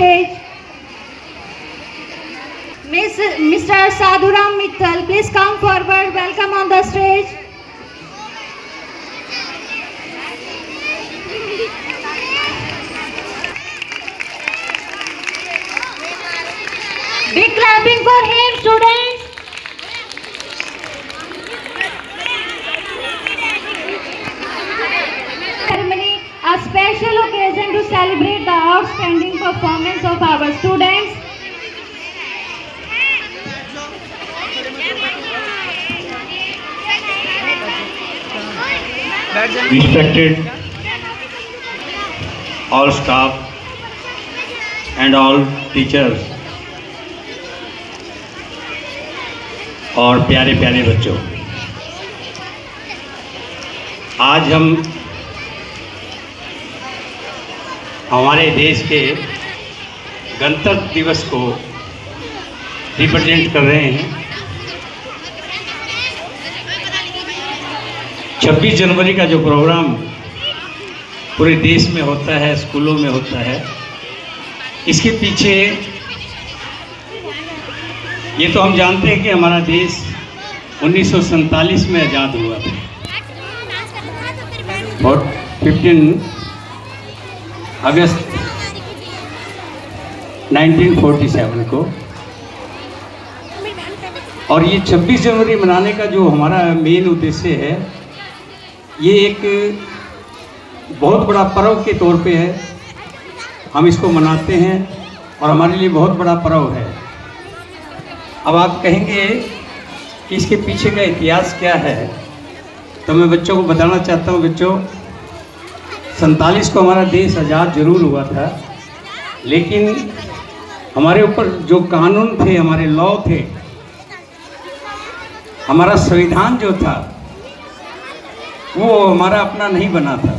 stage. Mr. Sadhuram Mittal, please come forward. Welcome on the stage. Big clapping for him, students. Ceremony, a special occasion to celebrate the outstanding performance of our students. Respected all staff and all teachers और प्यारे प्यारे बच्चों, आज हम हमारे देश के गणतंत्र दिवस को रिप्रेजेंट कर रहे हैं। 26 जनवरी का जो प्रोग्राम पूरे देश में होता है, स्कूलों में होता है, इसके पीछे ये तो हम जानते हैं कि हमारा देश 1947 में आज़ाद हुआ था, और 15 अगस्त 1947 को। और ये 26 जनवरी मनाने का जो हमारा मेन उद्देश्य है, ये एक बहुत बड़ा पर्व के तौर पे है, हम इसको मनाते हैं और हमारे लिए बहुत बड़ा पर्व है। अब आप कहेंगे कि इसके पीछे का इतिहास क्या है, तो मैं बच्चों को बताना चाहता हूँ। बच्चों, 47 को हमारा देश आज़ाद जरूर हुआ था, लेकिन हमारे ऊपर जो कानून थे, हमारे लॉ थे, हमारा संविधान जो था, वो हमारा अपना नहीं बना था।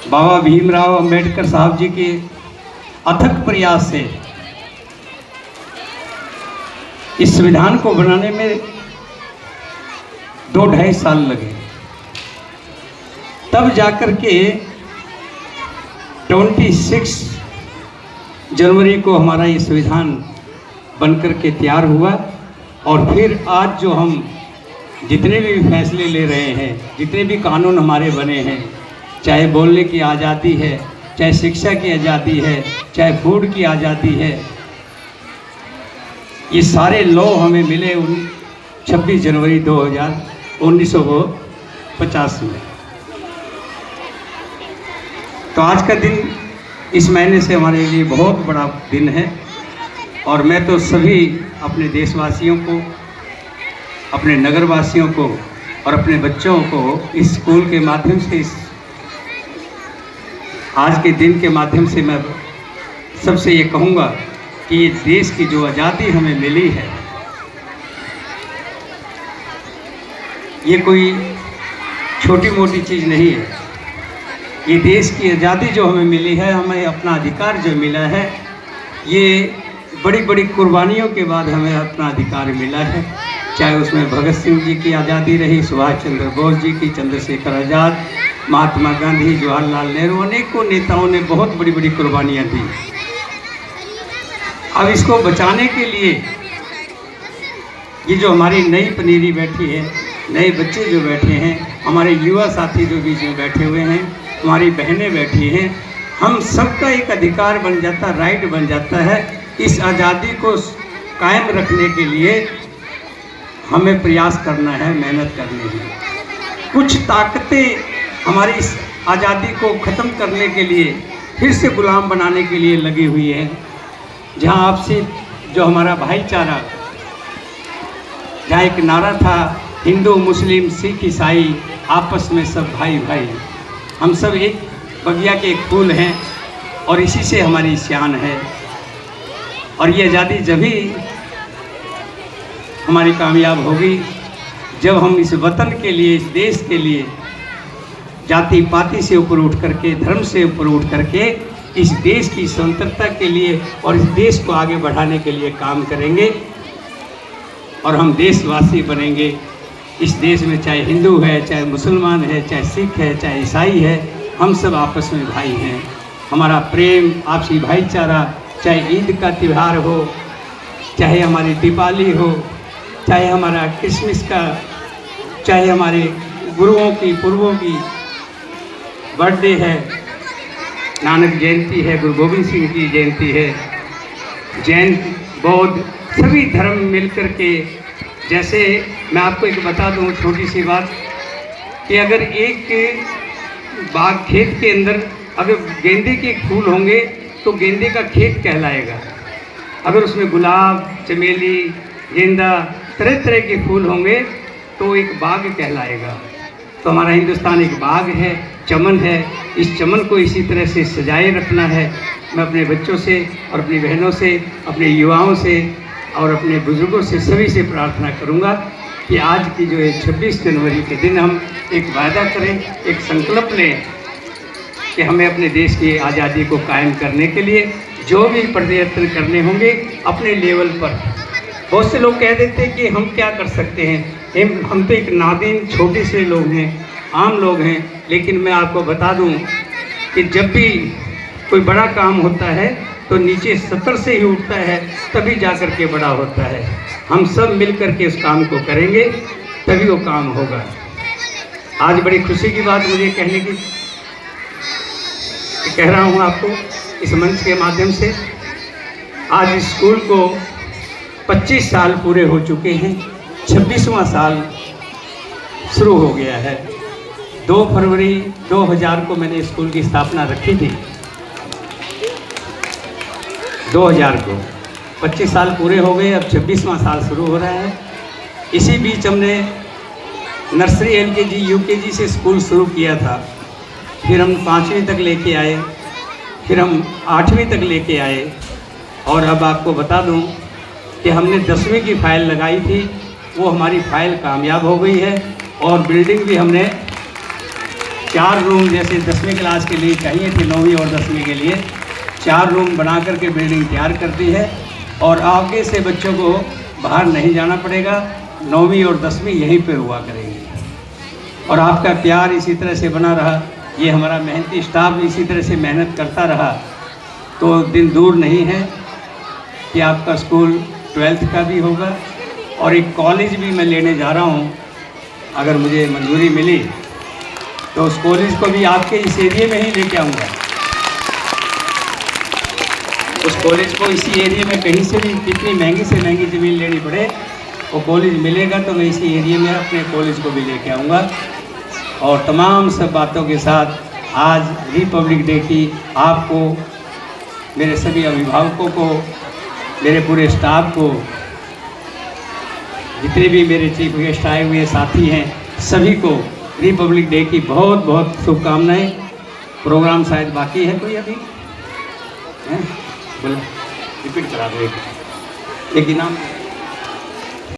बाबा भीमराव अंबेडकर साहब जी के अथक प्रयास से इस संविधान को बनाने में 2-2.5 साल लगे, तब जाकर के 26 जनवरी को हमारा ये संविधान बनकर के तैयार हुआ। और फिर आज जो हम जितने भी फैसले ले रहे हैं, जितने भी कानून हमारे बने हैं, चाहे बोलने की आज़ादी है, चाहे शिक्षा की आज़ादी है, चाहे फूड की आज़ादी है, ये सारे लॉ हमें मिले 26 जनवरी 1950 में। तो आज का दिन इस महीने से हमारे लिए बहुत बड़ा दिन है, और मैं तो सभी अपने देशवासियों को, अपने नगरवासियों को और अपने बच्चों को इस स्कूल के माध्यम से, इस आज के दिन के माध्यम से मैं सबसे ये कहूँगा कि ये देश की जो आज़ादी हमें मिली है, ये कोई छोटी मोटी चीज़ नहीं है। ये देश की आज़ादी जो हमें मिली है, हमें अपना अधिकार जो मिला है, ये बड़ी बड़ी कुर्बानियों के बाद हमें अपना अधिकार मिला है। चाहे उसमें भगत सिंह जी की आज़ादी रही, सुभाष चंद्र बोस जी की, चंद्रशेखर आज़ाद, महात्मा गांधी, जवाहरलाल नेहरू, अनेकों नेताओं ने बहुत बड़ी बड़ी कुर्बानियाँ दी। अब इसको बचाने के लिए ये जो हमारी नई पनीरी बैठी है, नए बच्चे जो बैठे हैं, हमारे युवा साथी जो बीच में बैठे हुए हैं, हमारी बहनें बैठी हैं, हम सबका एक अधिकार बन जाता, राइट बन जाता है। इस आज़ादी को कायम रखने के लिए हमें प्रयास करना है, मेहनत करनी है। कुछ ताकतें हमारी इस आज़ादी को ख़त्म करने के लिए, फिर से गुलाम बनाने के लिए लगी हुई है। जहाँ आपसे जो हमारा भाईचारा, जहाँ एक नारा था, हिंदू मुस्लिम सिख ईसाई आपस में सब भाई भाई, हम सब एक बगिया के एक फूल हैं, और इसी से हमारी शान है। और ये आज़ादी जब ही हमारी कामयाब होगी जब हम इस वतन के लिए, इस देश के लिए जाति पाति से ऊपर उठ करके, धर्म से ऊपर उठ करके इस देश की स्वतंत्रता के लिए और इस देश को आगे बढ़ाने के लिए काम करेंगे, और हम देशवासी बनेंगे। इस देश में चाहे हिंदू है, चाहे मुसलमान है, चाहे सिख है, चाहे ईसाई है, हम सब आपस में भाई हैं। हमारा प्रेम, आपसी भाईचारा, चाहे ईद का त्यौहार हो, चाहे हमारी दीपावली हो, चाहे हमारा क्रिसमस का, चाहे हमारे गुरुओं की, पूर्वों की बर्थडे है, नानक जयंती है, गुरु गोविंद सिंह की जयंती है, जैन, बौद्ध, सभी धर्म मिलकर के, जैसे मैं आपको एक बता दूं छोटी सी बात कि अगर एक बाग खेत के अंदर अगर गेंदे के फूल होंगे तो गेंदे का खेत कहलाएगा। अगर उसमें गुलाब, चमेली, गेंदा, तरह तरह के फूल होंगे तो एक बाग कहलाएगा। तो हमारा हिंदुस्तान एक बाग है, चमन है। इस चमन को इसी तरह से सजाए रखना है। मैं अपने बच्चों से और अपनी बहनों से, अपने युवाओं से और अपने बुजुर्गों से, सभी से प्रार्थना करूंगा कि आज की जो है 26 जनवरी के दिन हम एक वायदा करें, एक संकल्प लें कि हमें अपने देश की आज़ादी को कायम करने के लिए जो भी प्रयत्न करने होंगे अपने लेवल पर। बहुत से लोग कह देते हैं कि हम क्या कर सकते हैं, हम तो एक नादिन छोटे से लोग हैं, आम लोग हैं। लेकिन मैं आपको बता दूं कि जब भी कोई बड़ा काम होता है तो नीचे सतर से ही उठता है, तभी जा कर के बड़ा होता है। हम सब मिल कर के उस काम को करेंगे तभी वो काम होगा। आज बड़ी खुशी की बात मुझे कहने की कह रहा हूँ आपको इस मंच के माध्यम से। आज इस स्कूल को 25 साल पूरे हो चुके हैं, 26वां साल शुरू हो गया है। 2 फरवरी 2000 को मैंने स्कूल की स्थापना रखी थी, 2000 को। 25 साल पूरे हो गए, अब 26वां साल शुरू हो रहा है। इसी बीच हमने नर्सरी, LKG, UKG से स्कूल शुरू किया था, फिर हम 5वीं तक लेके आए, फिर हम 8वीं तक लेके आए, और अब आपको बता दूं कि हमने 10वीं की फाइल लगाई थी, वो हमारी फाइल कामयाब हो गई है। और बिल्डिंग भी हमने 4 रूम, जैसे 10वीं क्लास के लिए चाहिए थी, 9वीं और 10वीं के लिए 4 रूम बना करके बिल्डिंग तैयार कर दी है। और आगे से बच्चों को बाहर नहीं जाना पड़ेगा, 9वीं और 10वीं यहीं पे हुआ करेंगे। और आपका प्यार इसी तरह से बना रहा, ये हमारा मेहनती स्टाफ इसी तरह से मेहनत करता रहा, तो दिन दूर नहीं है कि आपका स्कूल 12th का भी होगा। और एक कॉलेज भी मैं लेने जा रहा हूँ, अगर मुझे मंजूरी मिली तो उस कॉलेज को भी आपके इस एरिया में ही लेके आऊँगा। उस कॉलेज को इसी एरिया में कहीं से भी कितनी महंगी से महंगी ज़मीन लेनी पड़े, वो कॉलेज मिलेगा तो मैं इसी एरिया में अपने कॉलेज को भी लेके आऊँगा। और तमाम सब बातों के साथ आज रिपब्लिक डे की आपको, मेरे सभी अभिभावकों को, मेरे पूरे स्टाफ को, जितने भी मेरे चीफ गेस्ट आए हुए साथी हैं, सभी को रिपब्लिक डे की बहुत बहुत शुभकामनाएं। प्रोग्राम शायद बाकी है कोई अभी, बोलो रिपीट करा दो एक इनाम।